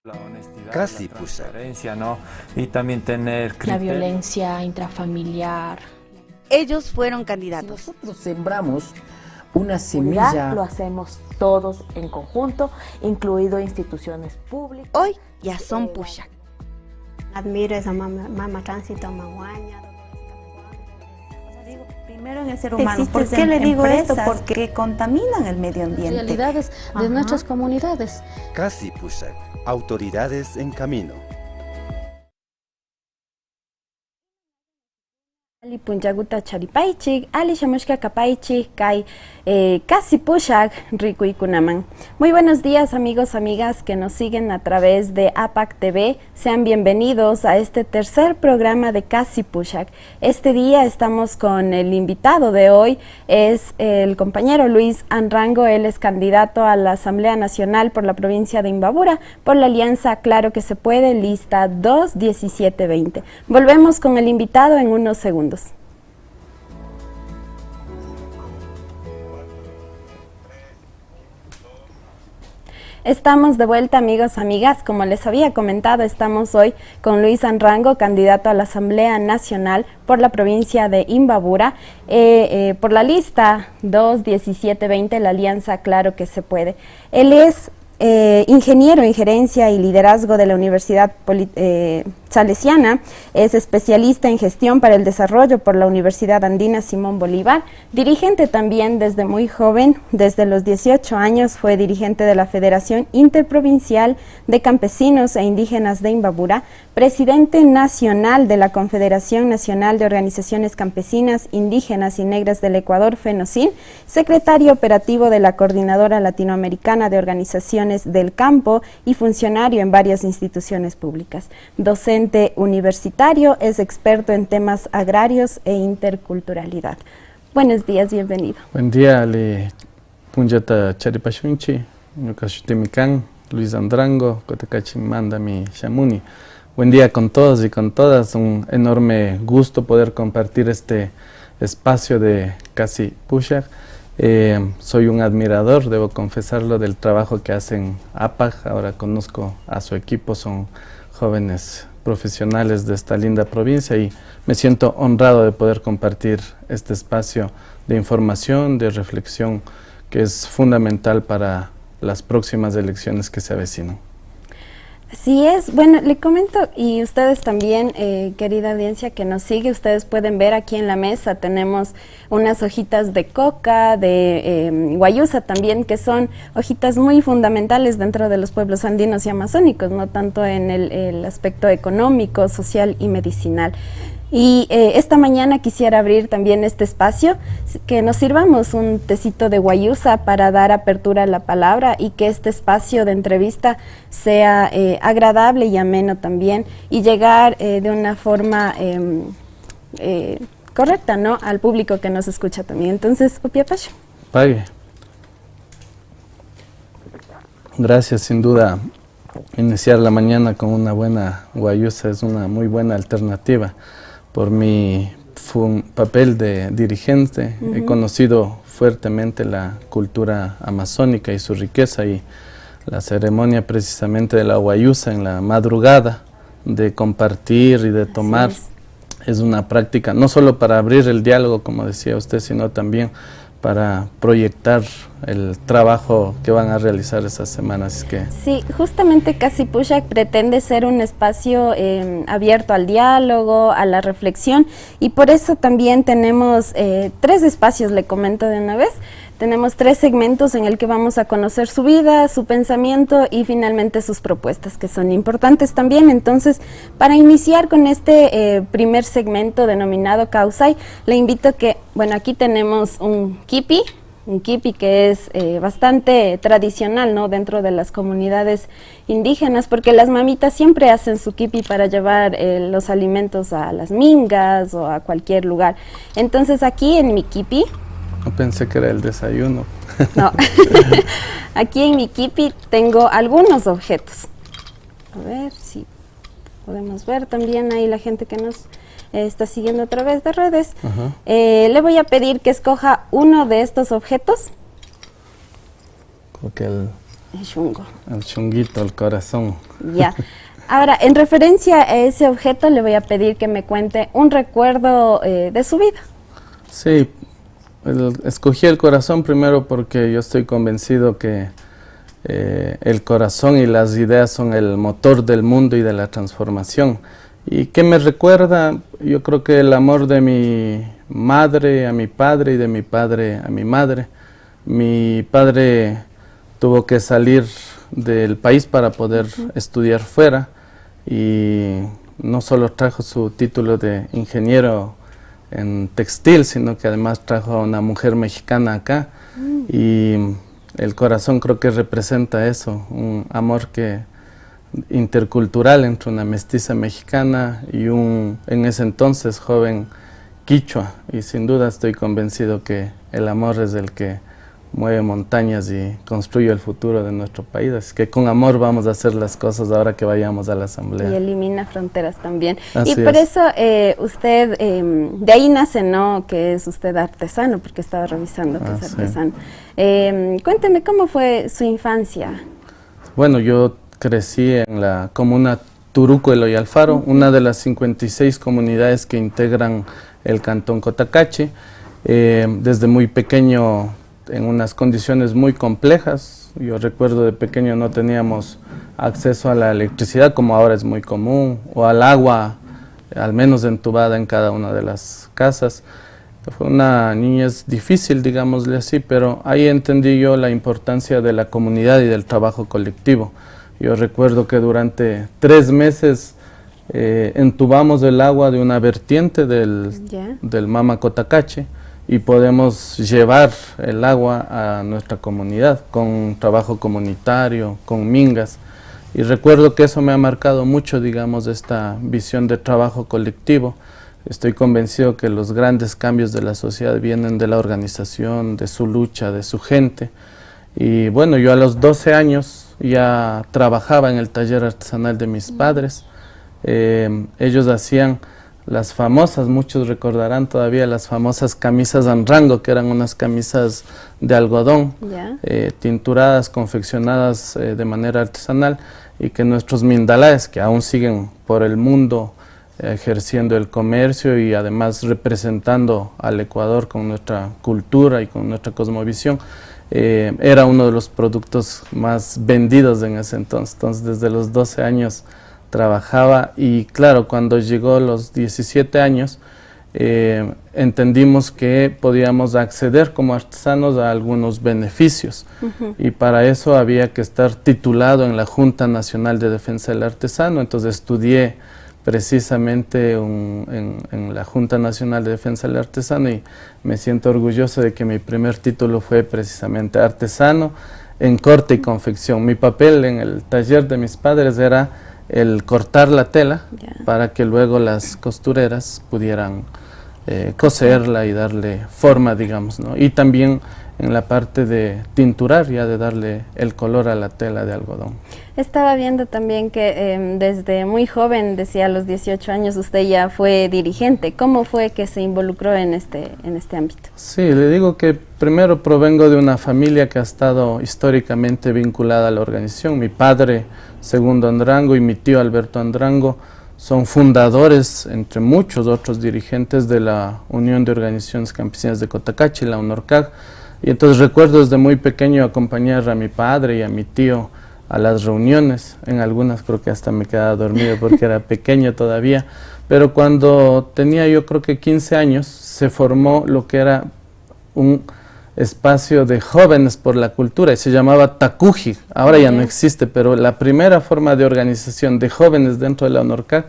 La honestidad, Casi la Pushak. transparencia, ¿no? Y también tener La criterio. violencia intrafamiliar. Ellos fueron Si candidatos. nosotros sembramos una Seguridad semilla, lo hacemos todos en conjunto, incluido instituciones públicas. Hoy ya son Pushak. Admiro esa mama tránsito maguaña. Primero en el ser humano. ¿Por Existen qué le digo esto? empresas Porque contaminan el medio ambiente. Realidades de nuestras comunidades. Casi Pushak. Autoridades en camino. Ali punjaguta charipaichik, ali shamushka kapaichik, kai casi pushak rikuikunaman. Muy buenos días amigos, amigas que nos siguen a través de APAC TV. Sean bienvenidos a este tercer programa de Casi Pushak. Este día estamos con el invitado de hoy, es el compañero Luis Anrango. Él es candidato a la Asamblea Nacional por la provincia de Imbabura, por la alianza Claro que se puede, lista 2-17-20. Volvemos con el invitado en unos segundos. Estamos de vuelta, amigos, amigas. Como les había comentado, estamos hoy con Luis Anrango, candidato a la Asamblea Nacional por la provincia de Imbabura, por la lista 2-17-20, la alianza Claro que se puede. Él es ingeniero en gerencia y liderazgo de la Universidad Salesiana, es especialista en gestión para el desarrollo por la Universidad Andina Simón Bolívar, dirigente también desde muy joven, desde los 18 años fue dirigente de la Federación Interprovincial de Campesinos e Indígenas de Imbabura, presidente nacional de la Confederación Nacional de Organizaciones Campesinas, Indígenas y Negras del Ecuador, FENOCIN, secretario operativo de la Coordinadora Latinoamericana de Organizaciones del Campo y funcionario en varias instituciones públicas. Docente universitario, es experto en temas agrarios e interculturalidad. Buenos días, bienvenido. Buen día, Ale Punjata Charipashunchi, Nukashutimikan, Luis Andrango, Kotakachi Manda mi Shamuni. Buen día con todos y con todas, un enorme gusto poder compartir este espacio de Casi Pushak. Soy un admirador, debo confesarlo, del trabajo que hacen APAC. Ahora conozco a su equipo, son jóvenes profesionales de esta linda provincia y me siento honrado de poder compartir este espacio de información, de reflexión, que es fundamental para las próximas elecciones que se avecinan. Así es, bueno, le comento, y ustedes también, querida audiencia que nos sigue, ustedes pueden ver aquí en la mesa, tenemos unas hojitas de coca, de guayusa también, que son hojitas muy fundamentales dentro de los pueblos andinos y amazónicos, no tanto en el aspecto económico, social y medicinal. Y esta mañana quisiera abrir también este espacio, que nos sirvamos un tecito de guayusa para dar apertura a la palabra y que este espacio de entrevista sea agradable y ameno también y llegar de una forma correcta, ¿no?, al público que nos escucha también. Entonces, Upiapacho. Pague. Gracias, sin duda. Iniciar la mañana con una buena guayusa es una muy buena alternativa. Por mi papel de dirigente, he conocido fuertemente la cultura amazónica y su riqueza, y la ceremonia precisamente de la guayusa en la madrugada, de compartir y de tomar, es una práctica no solo para abrir el diálogo, como decía usted, sino también para proyectar el trabajo que van a realizar esas semanas. Sí, justamente Casi Pushak pretende ser un espacio abierto al diálogo, a la reflexión, y por eso también tenemos 3 espacios, le comento de una vez. Tenemos 3 segmentos en el que vamos a conocer su vida, su pensamiento y finalmente sus propuestas, que son importantes también. Entonces, para iniciar con este primer segmento denominado Causay, le invito a que, bueno, aquí tenemos un kipi que es bastante tradicional, ¿no?, dentro de las comunidades indígenas, porque las mamitas siempre hacen su kipi para llevar los alimentos a las mingas o a cualquier lugar. Entonces, aquí en mi kipi, No pensé que era el desayuno. no, aquí en mi kipi tengo algunos objetos. A ver si podemos ver también ahí la gente que nos está siguiendo a través de redes. Le voy a pedir que escoja uno de estos objetos. Creo que El chungo. El chunguito, el corazón. Ya. Ahora, en referencia a ese objeto, le voy a pedir que me cuente un recuerdo de su vida. Sí, escogí el corazón primero porque yo estoy convencido que el corazón y las ideas son el motor del mundo y de la transformación. ¿Y qué me recuerda? Yo creo que el amor de mi madre a mi padre y de mi padre a mi madre. Mi padre tuvo que salir del país para poder estudiar fuera y no solo trajo su título de ingeniero en textil, sino que además trajo a una mujer mexicana acá y el corazón creo que representa eso, un amor intercultural entre una mestiza mexicana y un en ese entonces joven quichua, y sin duda estoy convencido que el amor es el que mueve montañas y construye el futuro de nuestro país, así que con amor vamos a hacer las cosas ahora que vayamos a la asamblea. Y elimina fronteras también. Así y por es. eso usted, de ahí nace, ¿no?, que es usted artesano, porque estaba revisando que es artesano. Cuénteme, ¿cómo fue su infancia? Bueno, yo crecí en la comuna Turuco de Loyalfaro, una de las 56 comunidades que integran el cantón Cotacachi. Desde muy pequeño, en unas condiciones muy complejas. Yo recuerdo de pequeño no teníamos acceso a la electricidad como ahora es muy común, o al agua, al menos entubada en cada una de las casas. Fue una niñez difícil, digámosle así, pero ahí entendí yo la importancia de la comunidad y del trabajo colectivo. Yo recuerdo que durante 3 meses entubamos el agua de una vertiente del Mama Cotacachi, y podemos llevar el agua a nuestra comunidad con trabajo comunitario, con mingas. Y recuerdo que eso me ha marcado mucho, digamos, esta visión de trabajo colectivo. Estoy convencido que los grandes cambios de la sociedad vienen de la organización, de su lucha, de su gente. Y bueno, yo a los 12 años ya trabajaba en el taller artesanal de mis padres. Ellos hacían las famosas, muchos recordarán todavía, las famosas camisas Andrango, que eran unas camisas de algodón, tinturadas, confeccionadas de manera artesanal, y que nuestros mindalaes, que aún siguen por el mundo ejerciendo el comercio y además representando al Ecuador con nuestra cultura y con nuestra cosmovisión, era uno de los productos más vendidos en ese entonces. Entonces, desde los 12 años trabajaba, y claro, cuando llegó los 17 años, entendimos que podíamos acceder como artesanos a algunos beneficios, y para eso había que estar titulado en la Junta Nacional de Defensa del Artesano. Entonces estudié precisamente en la Junta Nacional de Defensa del Artesano, y me siento orgulloso de que mi primer título fue precisamente artesano en corte y confección. Mi papel en el taller de mis padres era el cortar la tela para que luego las costureras pudieran coserla y darle forma, digamos, ¿no? Y también en la parte de tinturar, ya de darle el color a la tela de algodón. Estaba viendo también que desde muy joven, decía a los 18 años, usted ya fue dirigente. ¿Cómo fue que se involucró en este ámbito? Sí, le digo que primero provengo de una familia que ha estado históricamente vinculada a la organización. Mi padre, Segundo Andrango, y mi tío Alberto Andrango son fundadores, entre muchos otros dirigentes, de la Unión de Organizaciones Campesinas de Cotacachi, la UNORCAG. Y entonces recuerdo desde muy pequeño acompañar a mi padre y a mi tío a las reuniones. En algunas creo que hasta me quedaba dormido porque era pequeño todavía, pero cuando tenía yo creo que 15 años se formó lo que era un espacio de jóvenes por la cultura y se llamaba Tacuji. Ahora ya no existe, pero la primera forma de organización de jóvenes dentro de la UNORCAG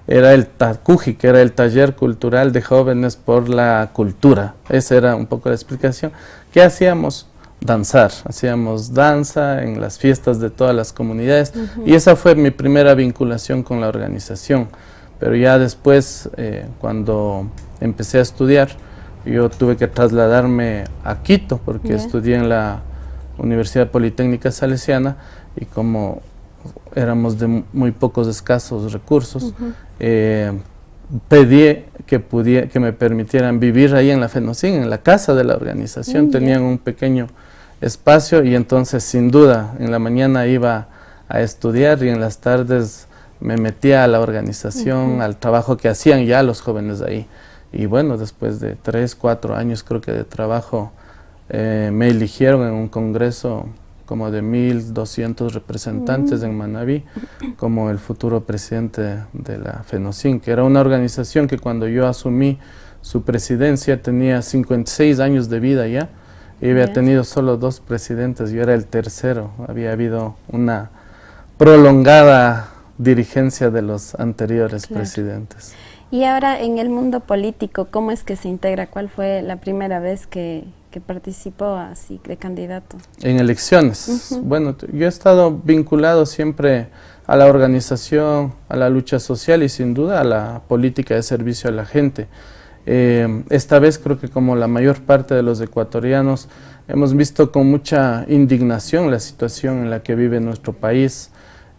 era el Tacuji, que era el Taller Cultural de Jóvenes por la Cultura. Esa era un poco la explicación. ¿Qué hacíamos? Danzar. Hacíamos danza en las fiestas de todas las comunidades, y esa fue mi primera vinculación con la organización. Pero ya después, cuando empecé a estudiar, yo tuve que trasladarme a Quito, porque estudié en la Universidad Politécnica Salesiana, y como éramos de muy pocos escasos recursos, pedí que me permitieran vivir ahí en la FENOCIN, en la casa de la organización. Tenían un pequeño espacio, y entonces sin duda en la mañana iba a estudiar y en las tardes me metía a la organización, al trabajo que hacían ya los jóvenes de ahí. Y bueno, después de 3, 4 años creo que de trabajo, me eligieron en un congreso como de 1.200 representantes en Manabí como el futuro presidente de la FENOCIN, que era una organización que cuando yo asumí su presidencia tenía 56 años de vida ya, y había tenido solo 2 presidentes, yo era el tercero. Había habido una prolongada dirigencia de los anteriores presidentes. Y ahora en el mundo político, ¿cómo es que se integra? ¿Cuál fue la primera vez que participó así de candidato? En elecciones. Bueno, yo he estado vinculado siempre a la organización, a la lucha social y sin duda a la política de servicio a la gente. Esta vez creo que como la mayor parte de los ecuatorianos hemos visto con mucha indignación la situación en la que vive nuestro país,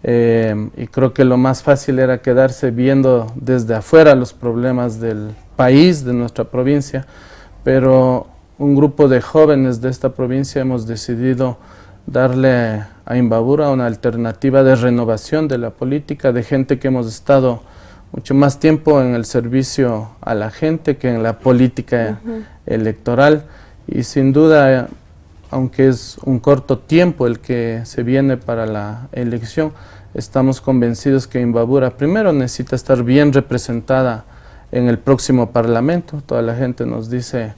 y creo que lo más fácil era quedarse viendo desde afuera los problemas del país, de nuestra provincia, pero un grupo de jóvenes de esta provincia hemos decidido darle a Imbabura una alternativa de renovación de la política, de gente que hemos estado mucho más tiempo en el servicio a la gente que en la política electoral, y sin duda, aunque es un corto tiempo el que se viene para la elección, estamos convencidos que Imbabura primero necesita estar bien representada en el próximo Parlamento. Toda la gente nos dice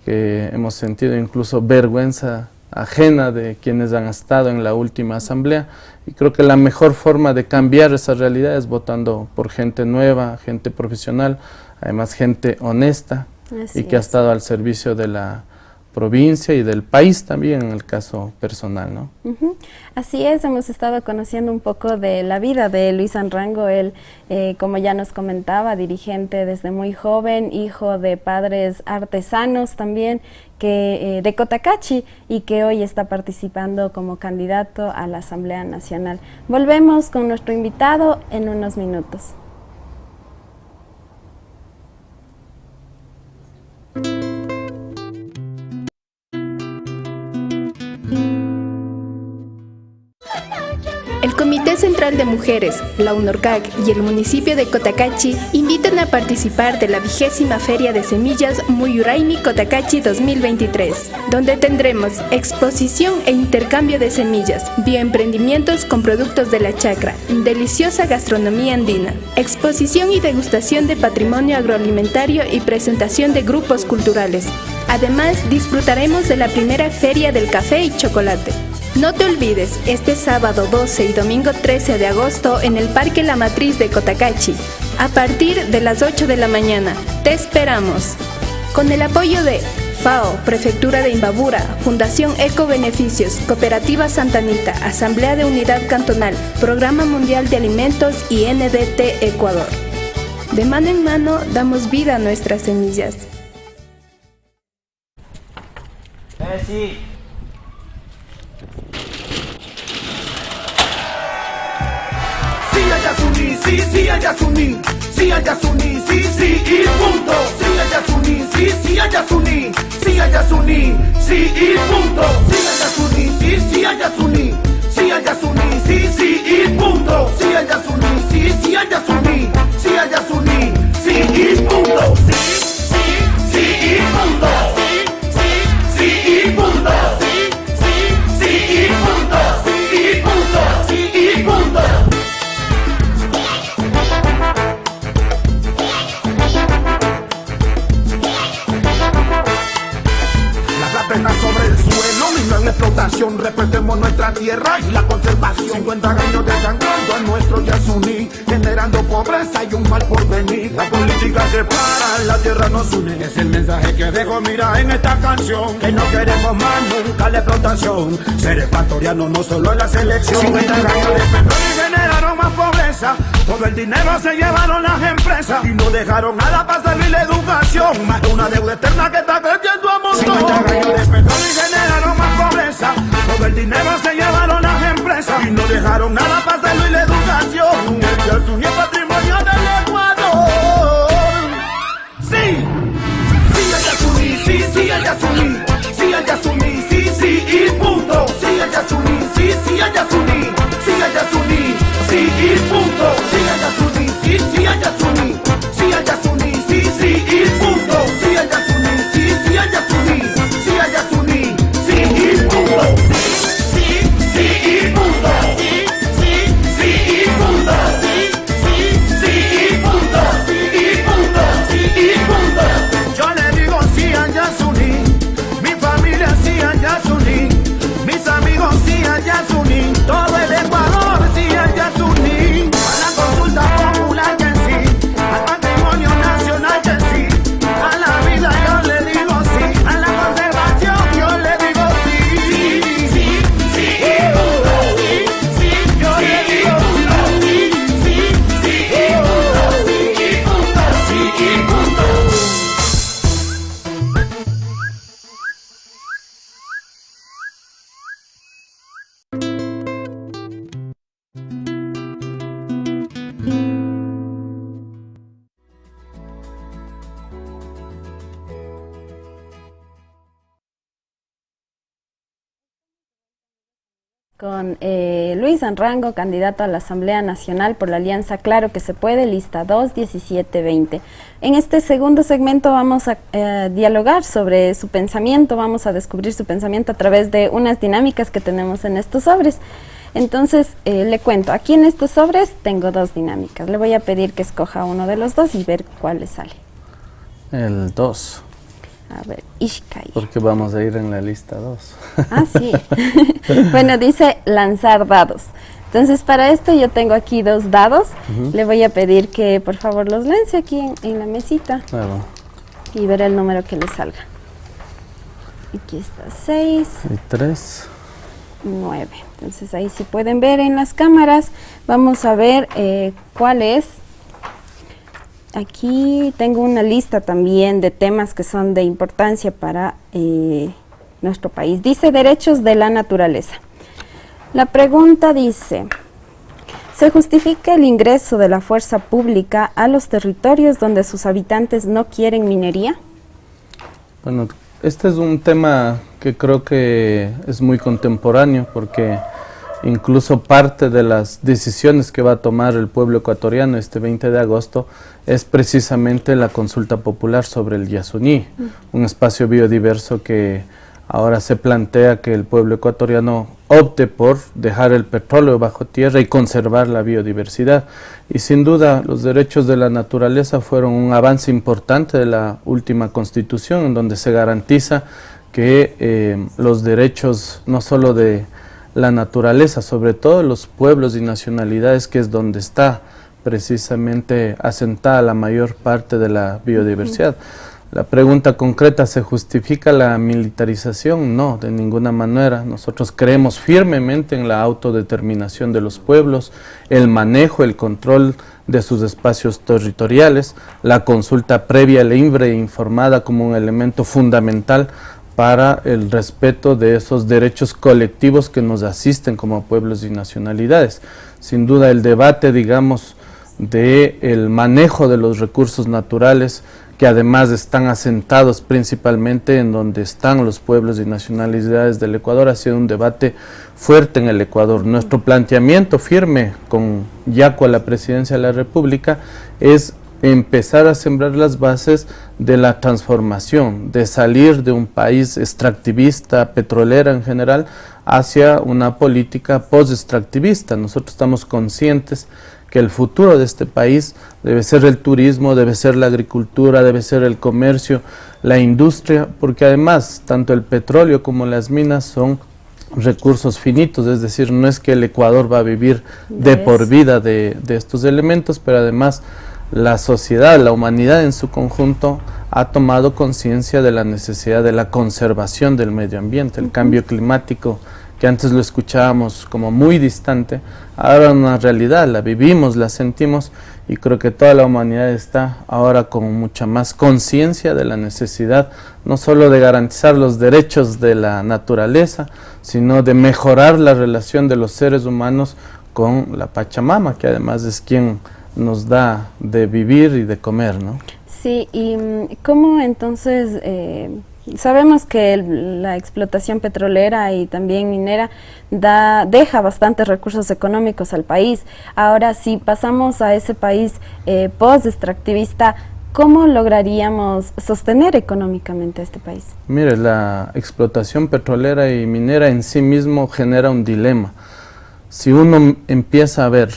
que hemos sentido incluso vergüenza ajena de quienes han estado en la última asamblea, y creo que la mejor forma de cambiar esa realidad es votando por gente nueva, gente profesional, además gente honesta y que ha estado al servicio de la provincia y del país también en el caso personal, ¿no? Así es, hemos estado conociendo un poco de la vida de Luis Anrango. Él, como ya nos comentaba, dirigente desde muy joven, hijo de padres artesanos también, que de Cotacachi, y que hoy está participando como candidato a la Asamblea Nacional. Volvemos con nuestro invitado en unos minutos. El Comité Central de Mujeres, la UNORCAC y el municipio de Cotacachi invitan a participar de la 20ª Feria de Semillas Muyuraimi Cotacachi 2023, donde tendremos exposición e intercambio de semillas, bioemprendimientos con productos de la chacra, deliciosa gastronomía andina, exposición y degustación de patrimonio agroalimentario y presentación de grupos culturales. Además, disfrutaremos de la primera Feria del Café y Chocolate. No te olvides, este sábado 12 y domingo 13 de agosto en el Parque La Matriz de Cotacachi, a partir de las 8 de la mañana. ¡Te esperamos! Con el apoyo de FAO, Prefectura de Imbabura, Fundación Ecobeneficios, Cooperativa Santa Anita, Asamblea de Unidad Cantonal, Programa Mundial de Alimentos y NDT Ecuador. De mano en mano damos vida a nuestras semillas. Sí. Sí, Ayasuni, sí, Ayasuni, sí, sí, y punto. Sí, Ayasuni, sí, Ayasuni, sí, Ayasuni, sí, y punto. Sí, Ayasuni, sí, Ayasuni, sí, Ayasuni, sí, sí, y punto. Sí, Ayasuni, sí, Ayasuni, sí, Ayasuni, sí, y punto. Sí, y punto. Sí, y punto. Sí, y punto. Sí, y punto. Sí, y punto. Está sobre el suelo, y no en explotación. Respetemos nuestra tierra y la conservación. 50 años desangrando a nuestro Yasuní, generando pobreza y un mal porvenir. La política separa, la tierra nos une. Es el mensaje que dejo, mira, en esta canción. Que no queremos más nunca la explotación. Ser ecuatoriano no solo en la selección. 50 años de petróleo generaron más pobreza. Todo el dinero se llevaron las empresas y no dejaron nada para servir la educación. Más de una deuda eterna que está creciendo a montón. 50 años de petróleo y generaron más pobreza. Todo el dinero se llevaron las empresas y no dejaron nada para servir la educación. El Yasuní es patrimonio del Ecuador. Sí, sí, el Yasuní, sí, sí, el Yasuní, sí, el Yasuní, sí, sí, y Luis Anrango, candidato a la Asamblea Nacional por la Alianza Claro que se puede, lista 2-17-20. En este segundo segmento vamos a dialogar sobre su pensamiento, vamos a descubrir su pensamiento a través de unas dinámicas que tenemos en estos sobres. Entonces, le cuento, aquí en estos sobres tengo dos dinámicas. Le voy a pedir que escoja uno de los dos y ver cuál le sale. El 2. A ver, Ishkai. Porque vamos a ir en la lista 2. Ah, sí. Bueno, dice lanzar dados. Entonces, para esto yo tengo aquí dos dados. Le voy a pedir que por favor los lance aquí en la mesita. Claro. Y ver el número que le salga. Aquí está 6. Y 3. 9. Entonces ahí sí pueden ver en las cámaras. Vamos a ver cuál es. Aquí tengo una lista también de temas que son de importancia para nuestro país. Dice derechos de la naturaleza. La pregunta dice, ¿se justifica el ingreso de la fuerza pública a los territorios donde sus habitantes no quieren minería? Bueno, este es un tema que creo que es muy contemporáneo porque incluso parte de las decisiones que va a tomar el pueblo ecuatoriano este 20 de agosto es precisamente la consulta popular sobre el Yasuní, un espacio biodiverso que ahora se plantea que el pueblo ecuatoriano opte por dejar el petróleo bajo tierra y conservar la biodiversidad. Y sin duda los derechos de la naturaleza fueron un avance importante de la última constitución, en donde se garantiza que los derechos no solo de la naturaleza, sobre todo los pueblos y nacionalidades, que es donde está precisamente asentada la mayor parte de la biodiversidad. La pregunta concreta, ¿se justifica la militarización? No, de ninguna manera. Nosotros creemos firmemente en la autodeterminación de los pueblos, el manejo, el control de sus espacios territoriales, la consulta previa, libre e informada como un elemento fundamental para el respeto de esos derechos colectivos que nos asisten como pueblos y nacionalidades. Sin duda el debate, digamos, del manejo de los recursos naturales, que además están asentados principalmente en donde están los pueblos y nacionalidades del Ecuador, ha sido un debate fuerte en el Ecuador. Nuestro planteamiento firme con Yacu a la presidencia de la República es empezar a sembrar las bases de la transformación, de salir de un país extractivista, petrolera en general, hacia una política post-extractivista. Nosotros estamos conscientes que el futuro de este país debe ser el turismo, debe ser la agricultura, debe ser el comercio, la industria, porque además tanto el petróleo como las minas son recursos finitos, es decir, no es que el Ecuador va a vivir de por vida de estos elementos, pero además la sociedad, la humanidad en su conjunto ha tomado conciencia de la necesidad de la conservación del medio ambiente, el cambio climático, que antes lo escuchábamos como muy distante, ahora es una realidad, la vivimos, la sentimos, y creo que toda la humanidad está ahora con mucha más conciencia de la necesidad, no solo de garantizar los derechos de la naturaleza, sino de mejorar la relación de los seres humanos con la Pachamama, que además es quien nos da de vivir y de comer, ¿no? Sí, y ¿cómo entonces sabemos que la explotación petrolera y también minera deja bastantes recursos económicos al país? Ahora, si pasamos a ese país post-extractivista, ¿cómo lograríamos sostener económicamente a este país? Mire, la explotación petrolera y minera en sí mismo genera un dilema. Si uno empieza a ver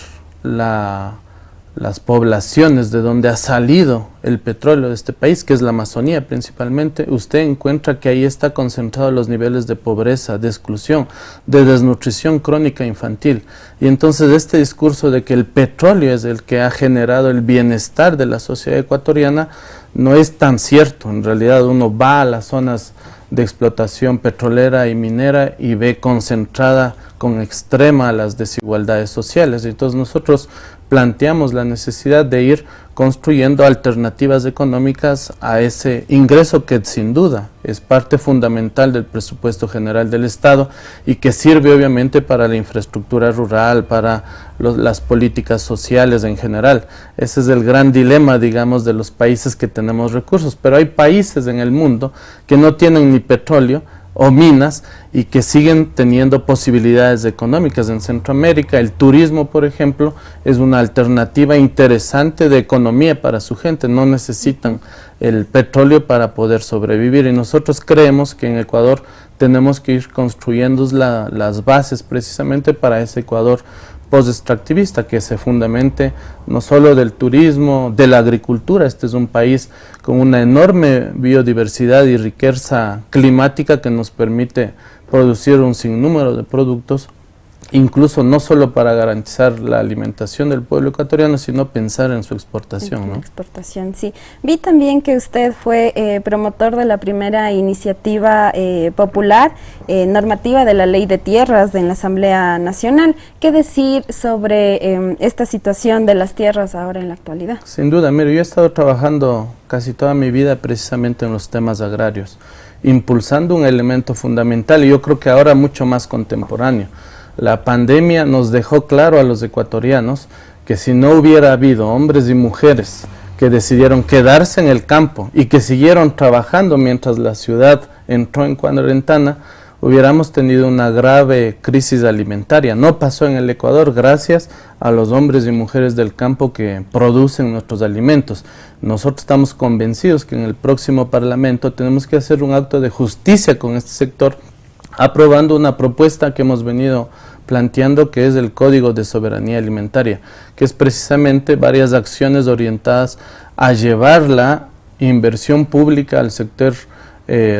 las poblaciones de donde ha salido el petróleo de este país, que es la Amazonía principalmente, usted encuentra que ahí está concentrado los niveles de pobreza, de exclusión, de desnutrición crónica infantil. Y entonces este discurso de que el petróleo es el que ha generado el bienestar de la sociedad ecuatoriana no es tan cierto. En realidad uno va a las zonas de explotación petrolera y minera y ve concentrada con extrema las desigualdades sociales. Entonces nosotros planteamos la necesidad de ir construyendo alternativas económicas a ese ingreso que sin duda es parte fundamental del presupuesto general del Estado y que sirve obviamente para la infraestructura rural, para las políticas sociales en general. Ese es el gran dilema, digamos, de los países que tenemos recursos, pero hay países en el mundo que no tienen ni petróleo o minas y que siguen teniendo posibilidades económicas en Centroamérica. El turismo, por ejemplo, es una alternativa interesante de economía para su gente. No necesitan el petróleo para poder sobrevivir, y nosotros creemos que en Ecuador tenemos que ir construyendo las bases precisamente para ese Ecuador post-extractivista, que se fundamente no solo del turismo, de la agricultura. Este es un país con una enorme biodiversidad y riqueza climática que nos permite producir un sinnúmero de productos, incluso no solo para garantizar la alimentación del pueblo ecuatoriano, sino pensar en su exportación, ¿no? Exportación, sí. Vi también que usted fue promotor de la primera iniciativa popular normativa de la Ley de Tierras en la Asamblea Nacional. ¿Qué decir sobre esta situación de las tierras ahora en la actualidad? Sin duda, mire, yo he estado trabajando casi toda mi vida precisamente en los temas agrarios, impulsando un elemento fundamental y yo creo que ahora mucho más contemporáneo. La pandemia nos dejó claro a los ecuatorianos que si no hubiera habido hombres y mujeres que decidieron quedarse en el campo y que siguieron trabajando mientras la ciudad entró en cuarentena, hubiéramos tenido una grave crisis alimentaria. No pasó en el Ecuador gracias a los hombres y mujeres del campo que producen nuestros alimentos. Nosotros estamos convencidos que en el próximo Parlamento tenemos que hacer un acto de justicia con este sector, aprobando una propuesta que hemos venido planteando, que es el Código de Soberanía Alimentaria, que es precisamente varias acciones orientadas a llevar la inversión pública al sector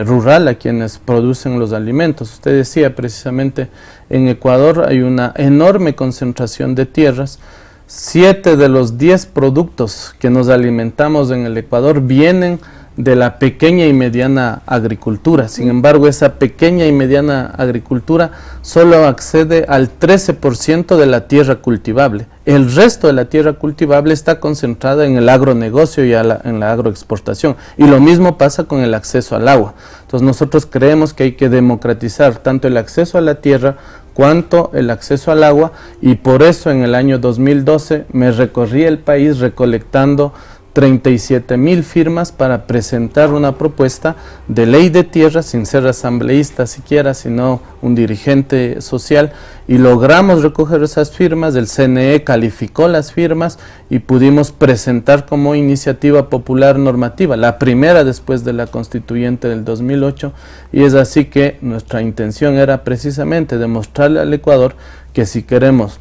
rural, a quienes producen los alimentos. Usted decía precisamente, en Ecuador hay una enorme concentración de tierras. 7 de los 10 productos que nos alimentamos en el Ecuador vienen de la pequeña y mediana agricultura. Sin embargo, esa pequeña y mediana agricultura solo accede al 13% de la tierra cultivable. El resto de la tierra cultivable está concentrada en el agronegocio y en la agroexportación. Y lo mismo pasa con el acceso al agua. Entonces nosotros creemos que hay que democratizar tanto el acceso a la tierra cuanto el acceso al agua, y por eso en el año 2012 me recorrí el país recolectando 37,000 firmas para presentar una propuesta de ley de tierra, sin ser asambleísta siquiera, sino un dirigente social, y logramos recoger esas firmas. El CNE calificó las firmas y pudimos presentar como iniciativa popular normativa, la primera después de la constituyente del 2008, y es así que nuestra intención era precisamente demostrarle al Ecuador que si queremos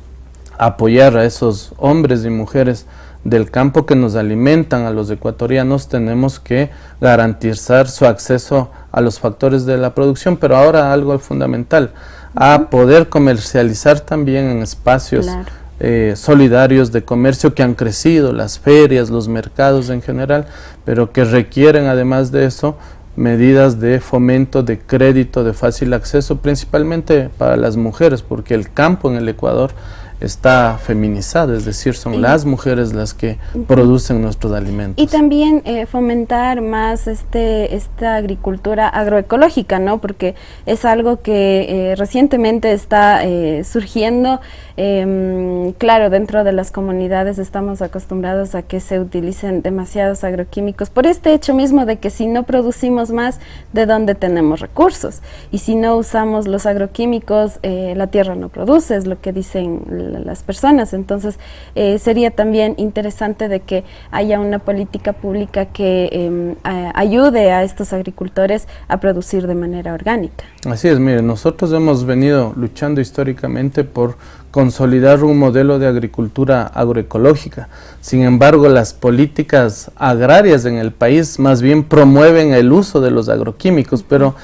apoyar a esos hombres y mujeres del campo que nos alimentan a los ecuatorianos, tenemos que garantizar su acceso a los factores de la producción, pero ahora algo fundamental, a poder comercializar también en espacios solidarios de comercio que han crecido, las ferias, los mercados en general, pero que requieren además de eso medidas de fomento, de crédito, de fácil acceso, principalmente para las mujeres, porque el campo en el Ecuador está feminizado, es decir, son las mujeres las que producen nuestros alimentos. Y también fomentar más esta agricultura agroecológica, ¿no? Porque es algo que recientemente está surgiendo. Claro, dentro de las comunidades estamos acostumbrados a que se utilicen demasiados agroquímicos por este hecho mismo de que si no producimos más, ¿de dónde tenemos recursos? Y si no usamos los agroquímicos, la tierra no produce, es lo que dicen las personas. Entonces sería también interesante de que haya una política pública que ayude a estos agricultores a producir de manera orgánica. Así es, mire, nosotros hemos venido luchando históricamente por consolidar un modelo de agricultura agroecológica. Sin embargo, las políticas agrarias en el país más bien promueven el uso de los agroquímicos, pero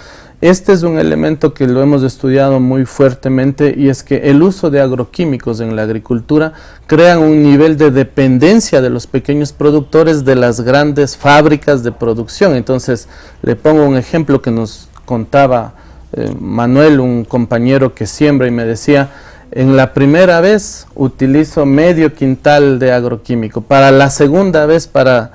este es un elemento que lo hemos estudiado muy fuertemente, y es que el uso de agroquímicos en la agricultura crea un nivel de dependencia de los pequeños productores de las grandes fábricas de producción. Entonces, le pongo un ejemplo que nos contaba Manuel, un compañero que siembra, y me decía: en la primera vez utilizo medio quintal de agroquímico, para la segunda vez para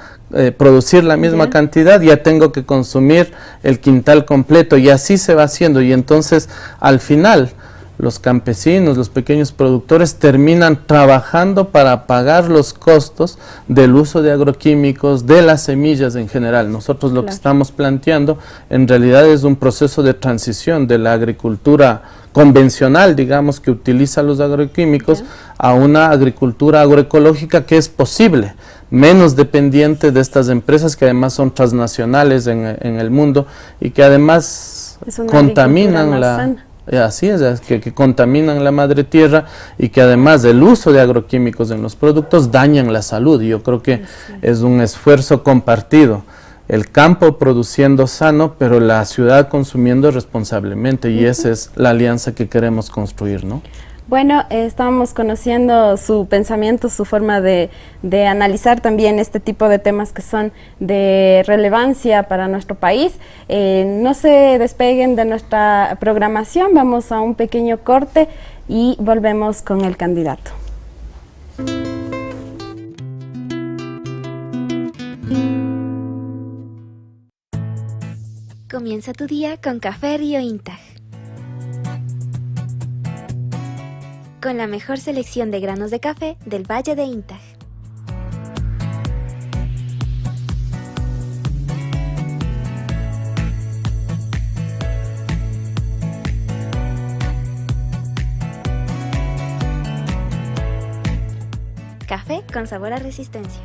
producir la misma cantidad ya tengo que consumir el quintal completo, y así se va haciendo, y entonces al final los campesinos, los pequeños productores terminan trabajando para pagar los costos del uso de agroquímicos, de las semillas en general. Nosotros lo que estamos planteando en realidad es un proceso de transición de la agricultura convencional, digamos, que utiliza los agroquímicos, a una agricultura agroecológica que es posible, menos dependiente de estas empresas que además son transnacionales en el mundo y que además contaminan así es, que contaminan la madre tierra y que además del uso de agroquímicos en los productos dañan la salud. Y yo creo que es un esfuerzo compartido. El campo produciendo sano, pero la ciudad consumiendo responsablemente, y esa es la alianza que queremos construir, ¿no? Bueno, estamos conociendo su pensamiento, su forma de analizar también este tipo de temas que son de relevancia para nuestro país. No se despeguen de nuestra programación, vamos a un pequeño corte y volvemos con el candidato. Comienza tu día con Café Río Intag. Con la mejor selección de granos de café del Valle de Intag. Café con sabor a resistencia.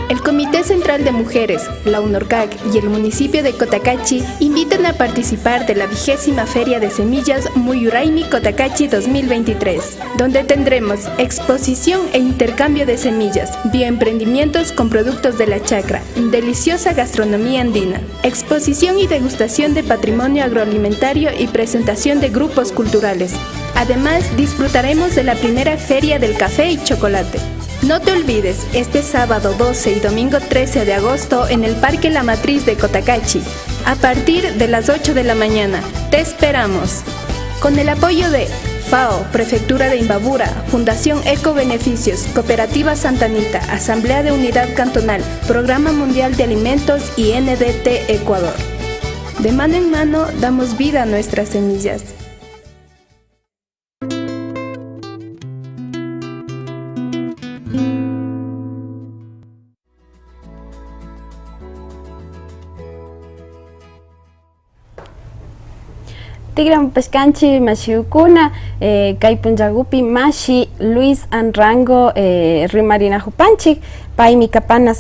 El Comité Central de Mujeres, la UNORCAC y el municipio de Cotacachi invitan a participar de la 20ª Feria de Semillas Muyuraimi Cotacachi 2023, donde tendremos exposición e intercambio de semillas, bioemprendimientos con productos de la chacra, deliciosa gastronomía andina, exposición y degustación de patrimonio agroalimentario y presentación de grupos culturales. Además, disfrutaremos de la primera Feria del Café y Chocolate. No te olvides, este sábado 12 y domingo 13 de agosto en el Parque La Matriz de Cotacachi, a partir de las 8 de la mañana. ¡Te esperamos! Con el apoyo de FAO, Prefectura de Imbabura, Fundación Eco Beneficios, Cooperativa Santa Anita, Asamblea de Unidad Cantonal, Programa Mundial de Alimentos y NDT Ecuador. De mano en mano damos vida a nuestras semillas. Tigran Pescanchi, Mashiukuna, Kaipunjagupi, Mashi, Luis Anrango, Rimarina Jupanchik, Paimi Capana,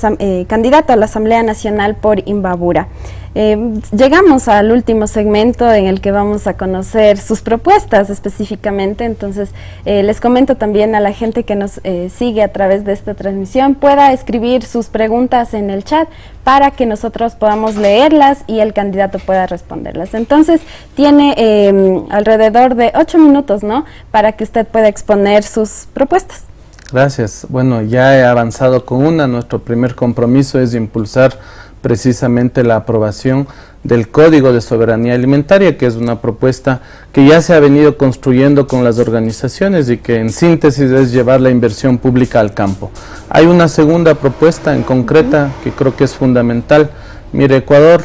candidato a la Asamblea Nacional por Imbabura. Llegamos al último segmento en el que vamos a conocer sus propuestas específicamente, entonces les comento también a la gente que nos sigue a través de esta transmisión, pueda escribir sus preguntas en el chat para que nosotros podamos leerlas y el candidato pueda responderlas. Entonces tiene alrededor de 8 minutos, ¿no?, para que usted pueda exponer sus propuestas. Gracias. Bueno, ya he avanzado con una. Nuestro primer compromiso es impulsar precisamente la aprobación del Código de Soberanía Alimentaria, que es una propuesta que ya se ha venido construyendo con las organizaciones y que en síntesis es llevar la inversión pública al campo. Hay una segunda propuesta en concreta que creo que es fundamental. Mire, Ecuador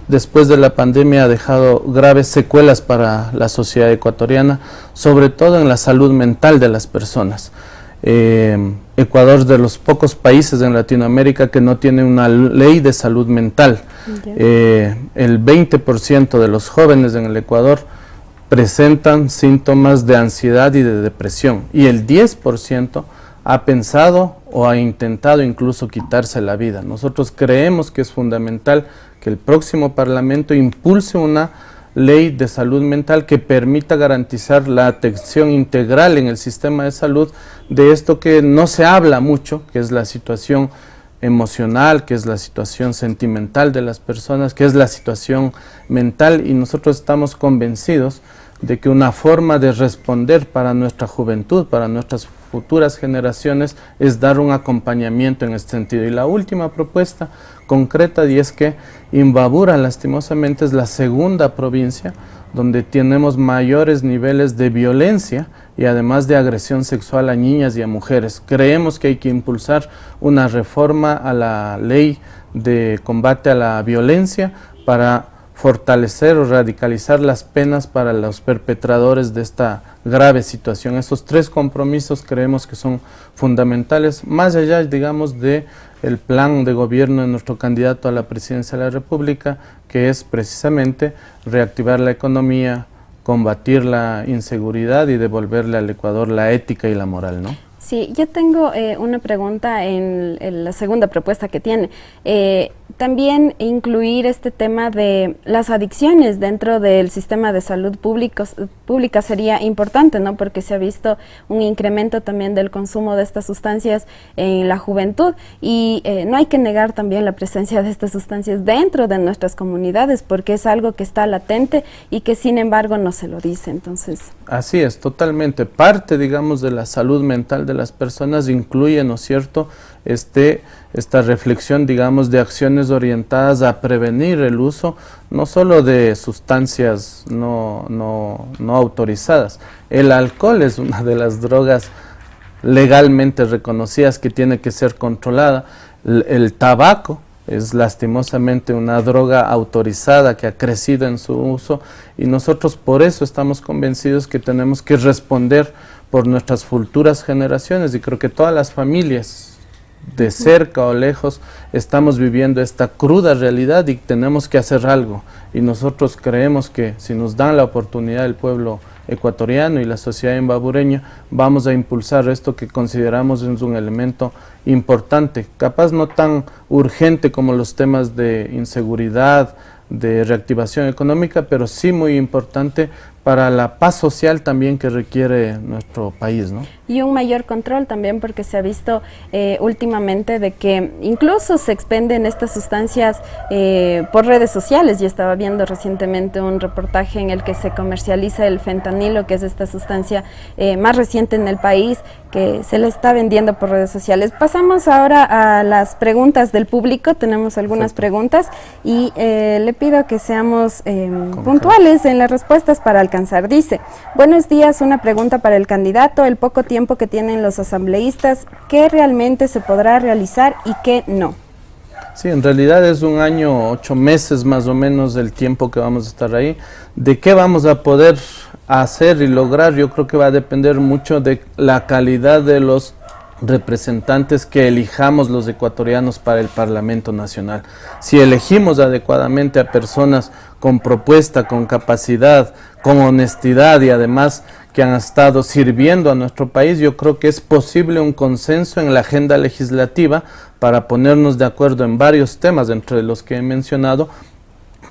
después de la pandemia ha dejado graves secuelas para la sociedad ecuatoriana, sobre todo en la salud mental de las personas. Ecuador es de los pocos países en Latinoamérica que no tiene una ley de salud mental. El 20% de los jóvenes en el Ecuador presentan síntomas de ansiedad y de depresión, y el 10% ha pensado o ha intentado incluso quitarse la vida. Nosotros creemos que es fundamental que el próximo Parlamento impulse una ley de salud mental que permita garantizar la atención integral en el sistema de salud de esto que no se habla mucho, que es la situación emocional, que es la situación sentimental de las personas, que es la situación mental, y nosotros estamos convencidos de que una forma de responder para nuestra juventud, para nuestras futuras generaciones, es dar un acompañamiento en este sentido. Y la última propuesta concreta, y es que Imbabura lastimosamente es la segunda provincia donde tenemos mayores niveles de violencia y además de agresión sexual a niñas y a mujeres. Creemos que hay que impulsar una reforma a la ley de combate a la violencia para fortalecer o radicalizar las penas para los perpetradores de esta grave situación. Esos 3 compromisos creemos que son fundamentales, más allá, digamos, de el plan de gobierno de nuestro candidato a la presidencia de la República, que es precisamente reactivar la economía, combatir la inseguridad y devolverle al Ecuador la ética y la moral, ¿no? Sí, yo tengo una pregunta en la segunda propuesta que tiene. También incluir este tema de las adicciones dentro del sistema de salud pública sería importante, ¿no? Porque se ha visto un incremento también del consumo de estas sustancias en la juventud y no hay que negar también la presencia de estas sustancias dentro de nuestras comunidades porque es algo que está latente y que sin embargo no se lo dice, entonces... Así es, totalmente. Parte, digamos, de la salud mental de las personas incluye, ¿no es cierto?, esta reflexión, digamos, de acciones orientadas a prevenir el uso no solo de sustancias no autorizadas. El alcohol es una de las drogas legalmente reconocidas que tiene que ser controlada. El tabaco es lastimosamente una droga autorizada que ha crecido en su uso y nosotros por eso estamos convencidos que tenemos que responder por nuestras futuras generaciones y creo que todas las familias de cerca o lejos estamos viviendo esta cruda realidad y tenemos que hacer algo y nosotros creemos que si nos dan la oportunidad el pueblo ecuatoriano y la sociedad imbabureña vamos a impulsar esto que consideramos es un elemento importante, capaz no tan urgente como los temas de inseguridad, de reactivación económica, pero sí muy importante para la paz social también que requiere nuestro país, ¿no? Y un mayor control también porque se ha visto últimamente de que incluso se expenden estas sustancias por redes sociales. Yo estaba viendo recientemente un reportaje en el que se comercializa el fentanilo, que es esta sustancia más reciente en el país, que se le está vendiendo por redes sociales. Pasamos ahora a las preguntas del público. Tenemos algunas preguntas y le pido que seamos puntuales en las respuestas para alcanzar. Dice, buenos días, una pregunta para el candidato, el poco tiempo que tienen los asambleístas, ¿qué realmente se podrá realizar y qué no? Sí, en realidad es 1 año, 8 meses más o menos el tiempo que vamos a estar ahí. ¿De qué vamos a poder hacer y lograr? Yo creo que va a depender mucho de la calidad de los representantes que elijamos los ecuatorianos para el Parlamento Nacional. Si elegimos adecuadamente a personas con propuesta, con capacidad, con honestidad y además que han estado sirviendo a nuestro país, yo creo que es posible un consenso en la agenda legislativa para ponernos de acuerdo en varios temas, entre los que he mencionado,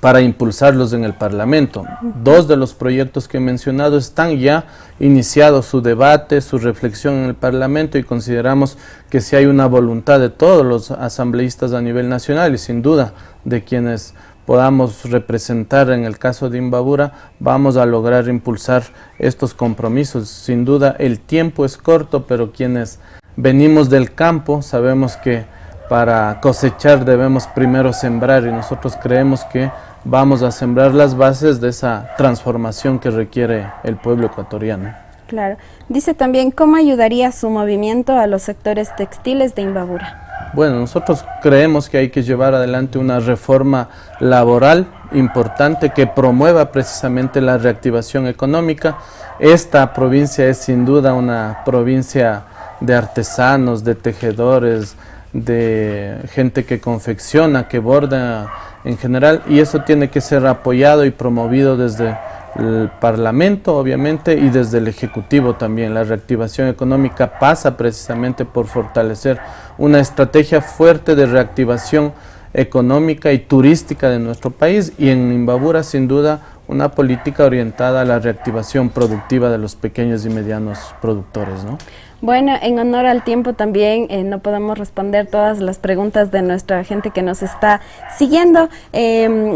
para impulsarlos en el Parlamento. 2 de los proyectos que he mencionado están ya iniciados su debate, su reflexión en el Parlamento y consideramos que si hay una voluntad de todos los asambleístas a nivel nacional y sin duda de quienes podamos representar en el caso de Imbabura, vamos a lograr impulsar estos compromisos. Sin duda el tiempo es corto, pero quienes venimos del campo sabemos que para cosechar debemos primero sembrar y nosotros creemos que vamos a sembrar las bases de esa transformación que requiere el pueblo ecuatoriano. Claro. Dice también, ¿cómo ayudaría su movimiento a los sectores textiles de Imbabura? Bueno, nosotros creemos que hay que llevar adelante una reforma laboral importante que promueva precisamente la reactivación económica. Esta provincia es sin duda una provincia de artesanos, de tejedores, de gente que confecciona, que borda en general, y eso tiene que ser apoyado y promovido desde el Parlamento, obviamente, y desde el Ejecutivo también. La reactivación económica pasa precisamente por fortalecer una estrategia fuerte de reactivación económica y turística de nuestro país, y en Imbabura sin duda una política orientada a la reactivación productiva de los pequeños y medianos productores, ¿no? Bueno, en honor al tiempo también no podemos responder todas las preguntas de nuestra gente que nos está siguiendo.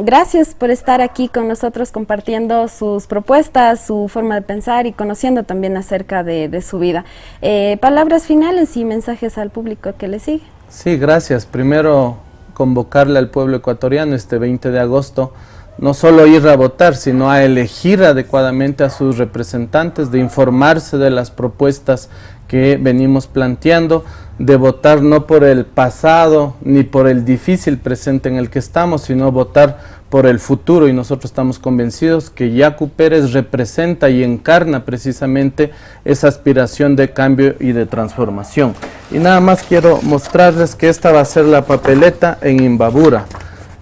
Gracias por estar aquí con nosotros compartiendo sus propuestas, su forma de pensar y conociendo también acerca de su vida. Palabras finales y mensajes al público que le sigue. Sí, gracias. Primero, convocarle al pueblo ecuatoriano este 20 de agosto no solo ir a votar, sino a elegir adecuadamente a sus representantes, de informarse de las propuestas que venimos planteando, de votar no por el pasado ni por el difícil presente en el que estamos, sino votar por el futuro, y nosotros estamos convencidos que Yacu Pérez representa y encarna precisamente esa aspiración de cambio y de transformación. Y nada más quiero mostrarles que esta va a ser la papeleta en Imbabura.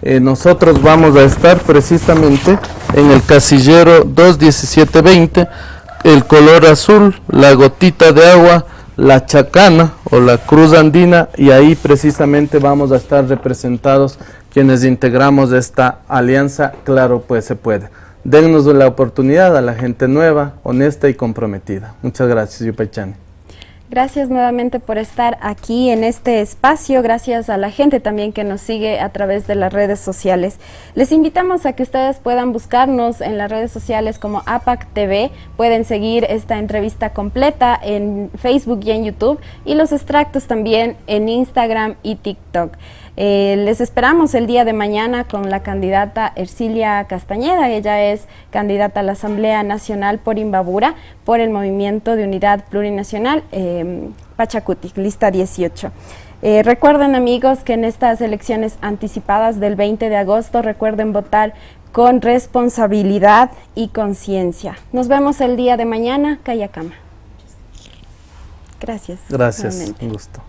Nosotros vamos a estar precisamente en el casillero 21720, el color azul, la gotita de agua, la chacana o la cruz andina, y ahí precisamente vamos a estar representados quienes integramos esta alianza Claro Pues Se Puede. Dennos la oportunidad a la gente nueva, honesta y comprometida. Muchas gracias, Yupaychani. Gracias nuevamente por estar aquí en este espacio, gracias a la gente también que nos sigue a través de las redes sociales. Les invitamos a que ustedes puedan buscarnos en las redes sociales como APAC TV, pueden seguir esta entrevista completa en Facebook y en YouTube, y los extractos también en Instagram y TikTok. Les esperamos el día de mañana con la candidata Ercilia Castañeda. Ella es candidata a la Asamblea Nacional por Imbabura, por el Movimiento de Unidad Plurinacional Pachacutic, lista 18. Recuerden, amigos, que en estas elecciones anticipadas del 20 de agosto, recuerden votar con responsabilidad y conciencia. Nos vemos el día de mañana, Cayacama. Gracias. Gracias, un gusto.